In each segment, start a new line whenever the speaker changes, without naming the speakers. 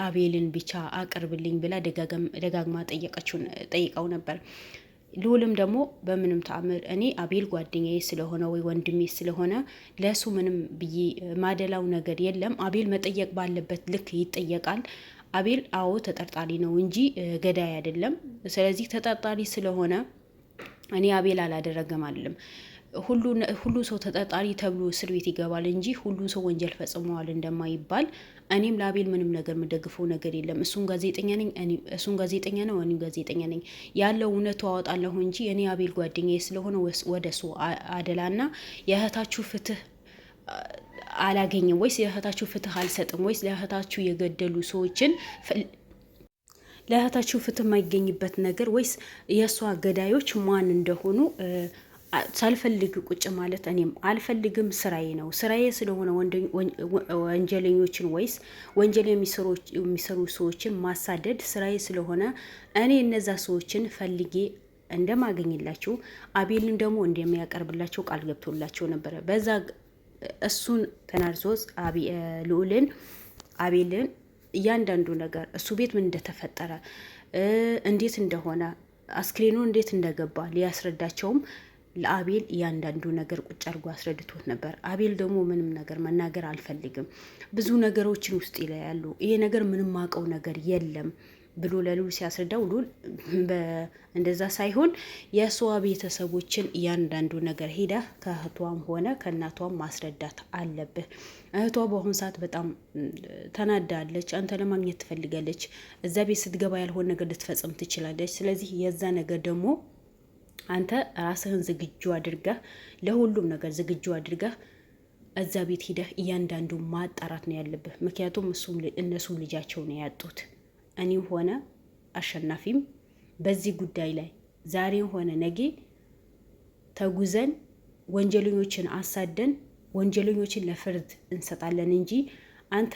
አቤልን ብቻ አቅርብልኝ ብላ ደጋግማ ጠይቀው ነበር። ልዑልም ደግሞ በምንም ተአምር እኔ አቤል ጓደኛዬ ስለሆነ ወይ ወንድሜ ስለሆነ ለሱ ምንም ብዬ ማደላው ነገር የለም። አቤል መጠየቅ ባለበት ልክ ይጠየቃል። አቤል አዎ ተጠርጣሪ ነው እንጂ ገዳይ አይደለም። ስለዚህ ተጠርጣሪ ስለሆነ እኔ አቤል አላደረገም አይደለም። ሁሉ ሰው ተጠርጣሪ ተብሎ እስር ቤት ይገባል እንጂ ሁሉ ሰው ወንጀል ፈጽመዋል እንደማይባል እኔም ለአቤል ምንም ነገር የምደግፈው ነገር የለም። እሱም ጋዜጠኛ ነው፣ እኔም ጋዜጠኛ ነኝ። ያለው እውነቱ አወጣለሁ እንጂ እኔ አቤል ጓደኛዬ ስለሆነ ወደ እሱ አደላና የእህታችሁ ፍትህ አላገኝም ወይስ የእህታችሁ ፍትህ አልሰጥም ወይስ ለእህታችሁ የገደሉ ሰዎችን ለእህታችሁ ፍትህ የማይገኝበት ነገር ወይስ የእሷ ገዳዮች ማን እንደሆኑ ሳልፈልግ ቁጭ ማለት እኔም አልፈልግም። ስራዬ ስለሆነ ወንጀለኞችን ወይስ ወንጀል የሚሰሩ ሰዎችን ማሳደድ ስራዬ ስለሆነ እኔ እነዛ ሰዎችን ፈልጌ እንደማገኝላቸው አቤልን ደግሞ እንደሚያቀርብላቸው ቃል ገብቶላቸው ነበረ። በዛ እሱን ተናርሶስ አቤልን እያንዳንዱ ነገር እሱ ቤት ምን እንደተፈጠረ እንዴት እንደሆነ አስክሬኑ እንዴት እንደገባ ሊያስረዳቸውም ለአቤል እያንዳንዱ ነገር ቁጭ አድርጎ አስረድቶት ነበር። አቤል ደግሞ ምንም ነገር መናገር አልፈልግም፣ ብዙ ነገሮችን ውስጥ ላይ ያሉ ይሄ ነገር ምንም አውቀው ነገር የለም ብሎ ለልዑል ሲያስረዳው ልዑል እንደዛ ሳይሆን የእሷ ቤተሰቦችን እያንዳንዱ ነገር ሄዳ ከእህቷም ሆነ ከእናቷም ማስረዳት አለብህ። እህቷ በአሁኑ ሰዓት በጣም ተናዳለች፣ አንተ ለማግኘት ትፈልጋለች። እዛ ቤት ስትገባ ያልሆነ ነገር ልትፈጽም ትችላለች። ስለዚህ የዛ ነገር ደግሞ አንተ ራስህን ዝግጁ አድርገህ ለሁሉም ነገር ዝግጁ አድርገህ እዛ ቤት ሂደህ እያንዳንዱ ማጣራት ነው ያለብህ። ምክንያቱም እነሱም ልጃቸው ነው ያጡት። እኔም ሆነ አሸናፊም በዚህ ጉዳይ ላይ ዛሬም ሆነ ነገ ተጉዘን ወንጀለኞችን አሳደን ወንጀለኞችን ለፍርድ እንሰጣለን እንጂ አንተ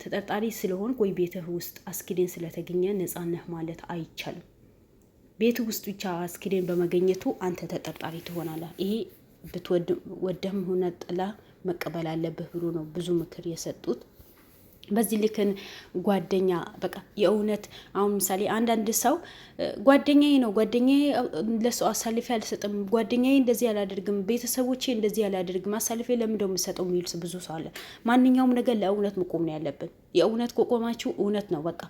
ተጠርጣሪ ስለሆንክ ወይ ቤትህ ውስጥ አስክሬን ስለተገኘ ነፃነህ ማለት አይቻልም። ቤት ውስጥ ብቻ አስክሬን በመገኘቱ አንተ ተጠርጣሪ ትሆናለህ። ይሄ ብትወደም ሆነ ጥላ መቀበል አለብህ ብሎ ነው ብዙ ምክር የሰጡት። በዚህ ልክን ጓደኛ በቃ የእውነት አሁን ምሳሌ አንዳንድ ሰው ጓደኛዬ ነው ጓደኛዬ ለሰው አሳልፌ አልሰጥም፣ ጓደኛዬ እንደዚህ አላደርግም፣ ቤተሰቦቼ እንደዚህ አላደርግም፣ አሳልፌ ለምን ደው የምሰጠው የሚል ብዙ ሰው አለ። ማንኛውም ነገር ለእውነት መቆም ነው ያለብን። የእውነት ከቆማችሁ እውነት ነው በቃ።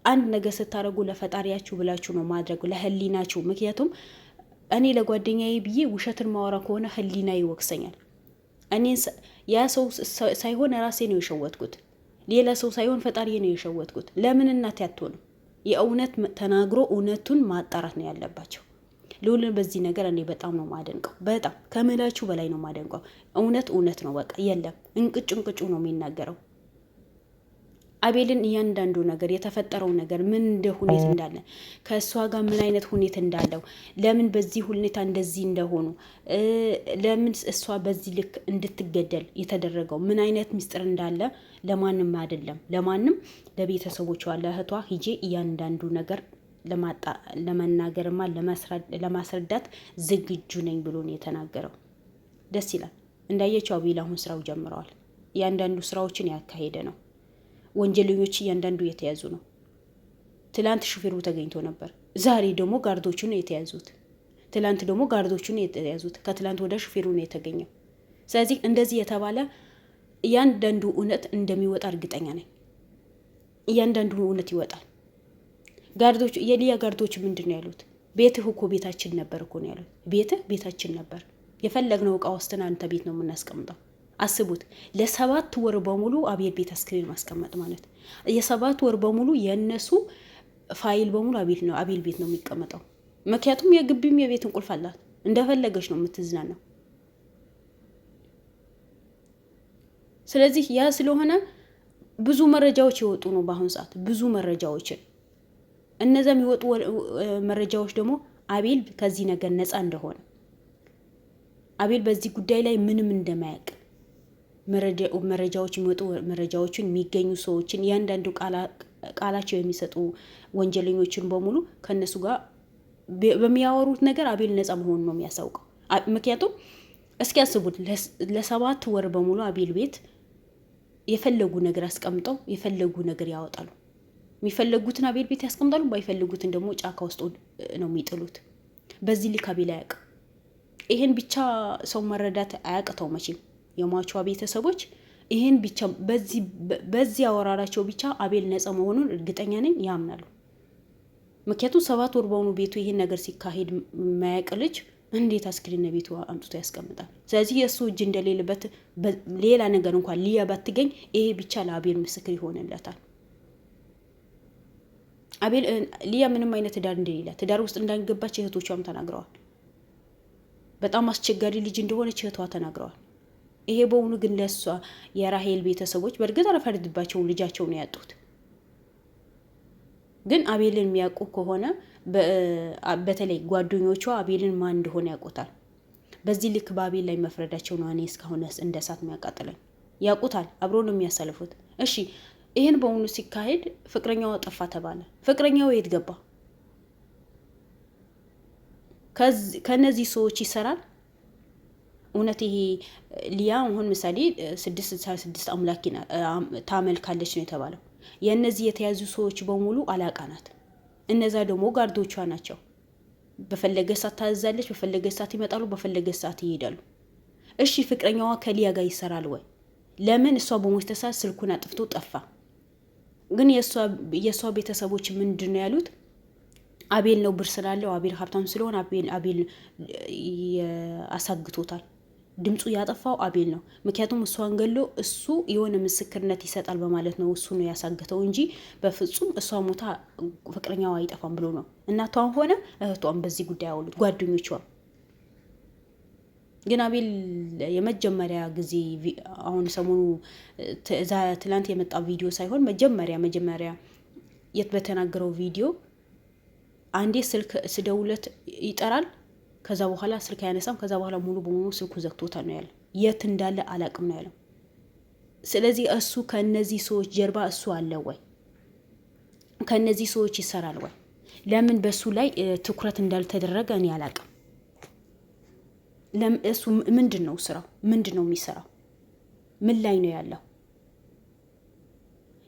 አንድ ነገር ስታደርጉ ለፈጣሪያችሁ ብላችሁ ነው ማድረጉ፣ ለህሊናችሁ። ምክንያቱም እኔ ለጓደኛዬ ብዬ ውሸትን ማወራ ከሆነ ህሊና ይወቅሰኛል። እኔ ያ ሰው ሳይሆን ራሴ ነው የሸወትኩት፣ ሌላ ሰው ሳይሆን ፈጣሪ ነው የሸወትኩት። ለምን እናት ያትሆንም? የእውነት ተናግሮ እውነቱን ማጣራት ነው ያለባቸው። ልዑልን በዚህ ነገር እኔ በጣም ነው ማደንቀው፣ በጣም ከምላችሁ በላይ ነው ማደንቀው። እውነት ነው በቃ የለም እንቅጩ ነው የሚናገረው። አቤልን እያንዳንዱ ነገር የተፈጠረው ነገር ምን እንደ ሁኔታ እንዳለ ከእሷ ጋር ምን አይነት ሁኔታ እንዳለው ለምን በዚህ ሁኔታ እንደዚህ እንደሆኑ ለምን እሷ በዚህ ልክ እንድትገደል የተደረገው ምን አይነት ምስጢር እንዳለ ለማንም አይደለም ለማንም ለቤተሰቦቿ ለእህቷ ሂጄ እያንዳንዱ ነገር ለመናገርማ ለማስረዳት ዝግጁ ነኝ ብሎ ነው የተናገረው። ደስ ይላል። እንዳየችው አቤል አሁን ስራው ጀምረዋል። እያንዳንዱ ስራዎችን ያካሄደ ነው። ወንጀለኞች እያንዳንዱ የተያዙ ነው። ትላንት ሹፌሩ ተገኝቶ ነበር፣ ዛሬ ደግሞ ጋርዶቹ ነው የተያዙት። ትላንት ደግሞ ጋርዶቹ ነው የተያዙት፣ ከትላንት ወደ ሹፌሩ ነው የተገኘው። ስለዚህ እንደዚህ የተባለ እያንዳንዱ እውነት እንደሚወጣ እርግጠኛ ነኝ። እያንዳንዱ እውነት ይወጣል። ጋርዶቹ የሊያ ጋርዶቹ ምንድን ነው ያሉት? ቤትህ እኮ ቤታችን ነበር እኮ ነው ያሉት። ቤትህ ቤታችን ነበር፣ የፈለግነው እቃ ወስደን አንተ ቤት ነው የምናስቀምጠው። አስቡት፣ ለ7 ወር በሙሉ አቤል ቤት አስክሬን ማስቀመጥ ማለት የ7 ወር በሙሉ የነሱ ፋይል በሙሉ አቤል ቤት ነው የሚቀመጠው። ምክንያቱም የግቢም የቤት እንቁልፍ አላት፣ እንደፈለገች ነው የምትዝናናው። ስለዚህ ያ ስለሆነ ብዙ መረጃዎች ይወጡ ነው በአሁኑ ሰዓት፣ ብዙ መረጃዎችን እነዛም ይወጡ መረጃዎች ደግሞ አቤል ከዚህ ነገር ነፃ እንደሆነ አቤል በዚህ ጉዳይ ላይ ምንም እንደማያውቅ መረጃዎች የሚወጡ መረጃዎችን የሚገኙ ሰዎችን እያንዳንዱ ቃላቸው የሚሰጡ ወንጀለኞችን በሙሉ ከነሱ ጋር በሚያወሩት ነገር አቤል ነፃ መሆኑን ነው የሚያሳውቀው። ምክንያቱም እስኪ ያስቡት ለ7 ወር በሙሉ አቤል ቤት የፈለጉ ነገር አስቀምጠው የፈለጉ ነገር ያወጣሉ። የሚፈለጉትን አቤል ቤት ያስቀምጣሉ፣ ባይፈልጉትን ደግሞ ጫካ ውስጥ ነው የሚጥሉት። በዚህ ልክ አቤል አያውቅም። ይሄን ብቻ ሰው መረዳት አያቅተው መቼም የሟቿ ቤተሰቦች ይሄን ብቻ በዚህ አወራራቸው ብቻ አቤል ነፃ መሆኑን እርግጠኛ ነኝ ያምናሉ። ምክንያቱም 7 ወር በሆኑ ቤቱ ይሄን ነገር ሲካሄድ የማያውቅ ልጅ እንዴት አስክሬን ቤቱ አምጥቶ ያስቀምጣል? ስለዚህ የእሱ እጅ እንደሌለበት ሌላ ነገር እንኳን ሊያ ባትገኝ ይሄ ብቻ ለአቤል ምስክር ይሆንለታል። አቤል ሊያ ምንም አይነት ትዳር እንደሌለ ትዳር ውስጥ እንዳንገባች እህቶቿም ተናግረዋል። በጣም አስቸጋሪ ልጅ እንደሆነች እህቷ ተናግረዋል። ይሄ በእውኑ ግን ለእሷ የራሄል ቤተሰቦች በእርግጥ አልፈርድባቸውም፣ ልጃቸው ነው ያጡት። ግን አቤልን የሚያውቁ ከሆነ በተለይ ጓደኞቿ አቤልን ማን እንደሆነ ያውቁታል። በዚህ ልክ በአቤል ላይ መፍረዳቸው ነው እኔ እስካሁን እንደ እሳት የሚያቃጥለኝ። ያውቁታል፣ አብሮ ነው የሚያሳልፉት። እሺ ይህን በእውኑ ሲካሄድ ፍቅረኛዋ ጠፋ ተባለ። ፍቅረኛው የት ገባ? ከነዚህ ሰዎች ይሰራል እውነት? ይሄ ሊያ አሁን ምሳሌ 666 አምላኪ ታመልካለች ነው የተባለው። የእነዚህ የተያዙ ሰዎች በሙሉ አላቃ ናት። እነዛ ደግሞ ጋርዶቿ ናቸው። በፈለገ ሰዓት ታዛለች፣ በፈለገ ሰዓት ይመጣሉ፣ በፈለገ ሰዓት ይሄዳሉ። እሺ ፍቅረኛዋ ከሊያ ጋር ይሰራል ወይ? ለምን እሷ በሞተ ሰዓት ስልኩን አጥፍቶ ጠፋ? ግን የእሷ ቤተሰቦች ምንድን ነው ያሉት? አቤል ነው ብር ስላለው አቤል ሀብታም ስለሆነ አቤል አሳግቶታል። ድምፁ ያጠፋው አቤል ነው። ምክንያቱም እሷን ገሎ እሱ የሆነ ምስክርነት ይሰጣል በማለት ነው እሱ ነው ያሳገተው እንጂ በፍጹም እሷ ሞታ ፍቅረኛዋ አይጠፋም ብሎ ነው። እናቷን ሆነ እህቷን በዚህ ጉዳይ አውሉት፣ ጓደኞቿም። ግን አቤል የመጀመሪያ ጊዜ አሁን ሰሞኑ ትላንት የመጣ ቪዲዮ ሳይሆን መጀመሪያ የት በተናገረው ቪዲዮ አንዴ ስልክ ስደውለት ይጠራል፣ ከዛ በኋላ ስልክ አያነሳም፣ ከዛ በኋላ ሙሉ በሙሉ ስልኩ ዘግቶታል ነው ያለው። የት እንዳለ አላቅም ነው ያለው። ስለዚህ እሱ ከነዚህ ሰዎች ጀርባ እሱ አለ ወይ? ከነዚህ ሰዎች ይሰራል ወይ? ለምን በሱ ላይ ትኩረት እንዳልተደረገ እኔ አላቅም። እሱ ምንድን ነው ስራው? ምንድን ነው የሚሰራው? ምን ላይ ነው ያለው?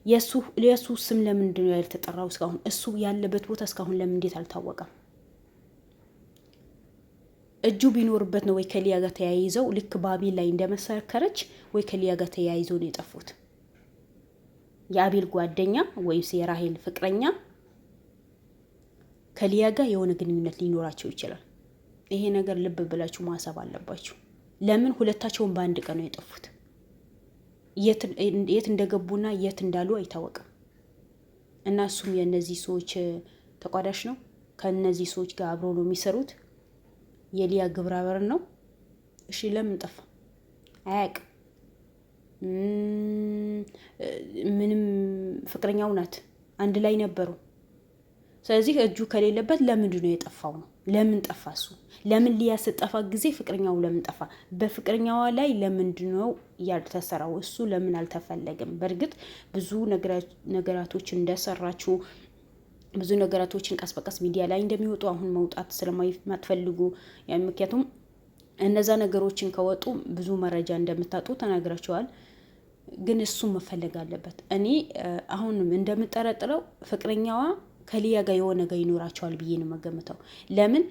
የእሱ ስም ለምንድን ነው ያልተጠራው እስካሁን? እሱ ያለበት ቦታ እስካሁን ለምን እንዴት አልታወቀም? እጁ ቢኖርበት ነው ወይ ከሊያ ጋር ተያይዘው ልክ በአቤል ላይ እንደመሰከረች ወይ ከሊያ ጋር ተያይዘው ነው የጠፉት? የአቤል ጓደኛ ወይስ የራሄል ፍቅረኛ ከሊያ ጋር የሆነ ግንኙነት ሊኖራቸው ይችላል። ይሄ ነገር ልብ ብላችሁ ማሰብ አለባችሁ። ለምን ሁለታቸውን በአንድ ቀን ነው የጠፉት? የት እንደገቡና የት እንዳሉ አይታወቅም። እና እሱም የእነዚህ ሰዎች ተቋዳሽ ነው። ከእነዚህ ሰዎች ጋር አብሮ ነው የሚሰሩት። የሊያ ግብረ አበር ነው። እሺ ለምን ጠፋ? አያውቅም። ምንም ፍቅረኛው ናት፣ አንድ ላይ ነበሩ። ስለዚህ እጁ ከሌለበት ለምንድን ነው የጠፋው ነው? ለምን ጠፋ እሱ? ለምን ሊያ ስጠፋ ጊዜ ፍቅረኛው ለምን ጠፋ? በፍቅረኛዋ ላይ ለምንድን ነው ያልተሰራው? እሱ ለምን አልተፈለገም? በእርግጥ ብዙ ነገራቶችን እንደሰራችሁ ብዙ ነገራቶችን ቀስ በቀስ ሚዲያ ላይ እንደሚወጡ አሁን መውጣት ስለማትፈልጉ ምክንያቱም እነዛ ነገሮችን ከወጡ ብዙ መረጃ እንደምታጡ ተናግራቸዋል። ግን እሱ መፈለግ አለበት። እኔ አሁንም እንደምጠረጥረው ፍቅረኛዋ ከሊያ ጋር የሆነ ነገር ይኖራቸዋል ብዬ ነው መገምተው። ለምን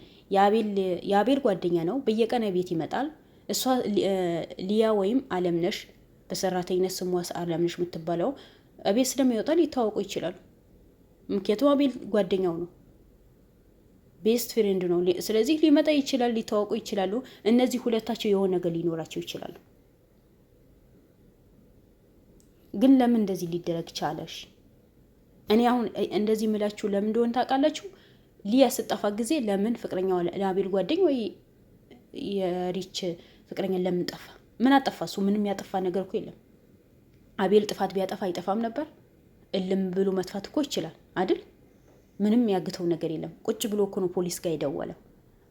የአቤል ጓደኛ ነው፣ በየቀን ቤት ይመጣል። እሷ ሊያ ወይም አለምነሽ በሰራተኝነት ስሟ አለምነሽ የምትባለው ቤት ስለሚወጣ ሊታወቁ ይችላሉ። ምክንያቱም አቤል ጓደኛው ነው፣ ቤስት ፍሬንድ ነው። ስለዚህ ሊመጣ ይችላል፣ ሊታወቁ ይችላሉ። እነዚህ ሁለታቸው የሆነ ነገር ሊኖራቸው ይችላሉ። ግን ለምን እንደዚህ ሊደረግ ቻለሽ? እኔ አሁን እንደዚህ ምላችሁ ለምን እንደሆነ ታውቃላችሁ? ሊያ ስጠፋ ጊዜ ለምን ፍቅረኛው ለአቤል ጓደኛ ወይ የሪች ፍቅረኛ ለምን ጠፋ? ምን አጠፋ እሱ? ምንም ያጠፋ ነገር እኮ የለም። አቤል ጥፋት ቢያጠፋ አይጠፋም ነበር? እልም ብሎ መጥፋት እኮ ይችላል አይደል? ምንም ያግተው ነገር የለም። ቁጭ ብሎ እኮ ነው ፖሊስ ጋር የደወለው።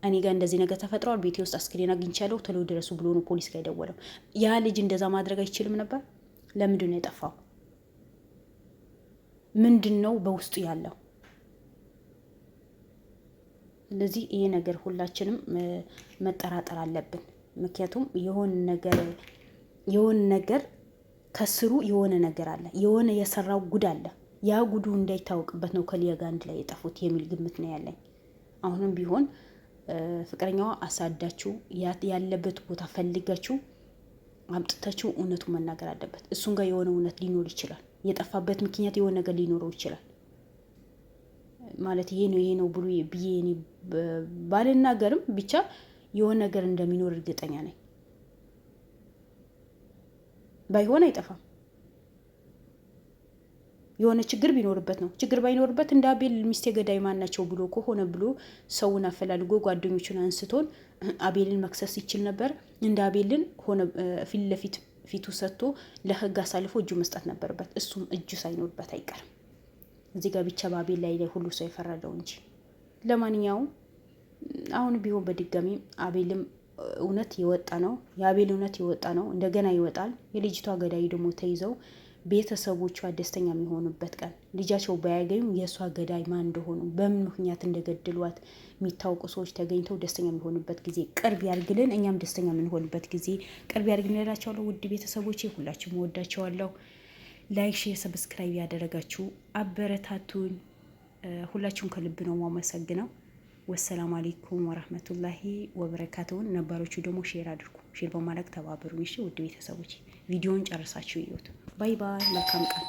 እኔ ጋር እንደዚህ ነገር ተፈጥሯል፣ ቤቴ ውስጥ አስክሬን አግኝቻለሁ፣ ቶሎ ድረሱ ብሎ ነው ፖሊስ ጋር የደወለው። ያ ልጅ እንደዛ ማድረግ አይችልም ነበር? ለምንድን ነው የጠፋው? ምንድን ነው በውስጡ ያለው? ስለዚህ ይሄ ነገር ሁላችንም መጠራጠር አለብን። ምክንያቱም የሆን ነገር ከስሩ የሆነ ነገር አለ፣ የሆነ የሰራው ጉድ አለ። ያ ጉዱ እንዳይታወቅበት ነው ከሊያ ጋር አንድ ላይ የጠፉት የሚል ግምት ነው ያለኝ። አሁንም ቢሆን ፍቅረኛዋ አሳዳችሁ ያለበት ቦታ ፈልጋችሁ አምጥታችሁ እውነቱ መናገር አለበት። እሱን ጋር የሆነ እውነት ሊኖር ይችላል። የጠፋበት ምክንያት የሆነ ነገር ሊኖረው ይችላል። ማለት ይሄ ነው ብሎ ብዬ እኔ ባልናገርም ብቻ የሆነ ነገር እንደሚኖር እርግጠኛ ነኝ። ባይሆን አይጠፋም። የሆነ ችግር ቢኖርበት ነው። ችግር ባይኖርበት እንደ አቤል ሚስቴ ገዳይ ማን ናቸው ብሎ ከሆነ ብሎ ሰውን አፈላልጎ ጓደኞቹን አንስቶን አቤልን መክሰስ ይችል ነበር። እንደ አቤልን ሆነ ፊት ለፊት ፊቱ ሰጥቶ ለህግ አሳልፎ እጁ መስጠት ነበረበት። እሱም እጁ ሳይኖርበት አይቀርም። እዚህ ጋር ብቻ በአቤል ላይ ሁሉ ሰው የፈረደው እንጂ። ለማንኛውም አሁን ቢሆን በድጋሚ አቤልም እውነት የወጣ ነው፣ የአቤል እውነት የወጣ ነው፣ እንደገና ይወጣል። የልጅቷ ገዳይ ደግሞ ተይዘው ቤተሰቦቿ ደስተኛ የሚሆኑበት ቀን፣ ልጃቸው ባያገኙ የእሷ ገዳይ ማን እንደሆኑ በምን ምክንያት እንደገደሏት የሚታወቁ ሰዎች ተገኝተው ደስተኛ የሚሆኑበት ጊዜ ቅርብ ያርግልን። እኛም ደስተኛ የምንሆንበት ጊዜ ቅርብ ያርግልን እላቸዋለሁ። ውድ ቤተሰቦቼ ሁላችሁም እወዳቸዋለሁ። ላይክ፣ ሼር፣ ሰብስክራይብ ያደረጋችሁ አበረታቱኝ። ሁላችሁም ከልብ ነው ማመሰግነው። ወሰላም አለይኩም ወራህመቱላሂ ወበረካቱን። ነባሮቹ ደግሞ ሼር አድርጉ፣ ሼር በማድረግ ተባበሩኝ። እሺ ውድ ቤተሰቦች ቪዲዮውን ጨርሳችሁ ይዩት። ባይ ባይ። መልካም ቀን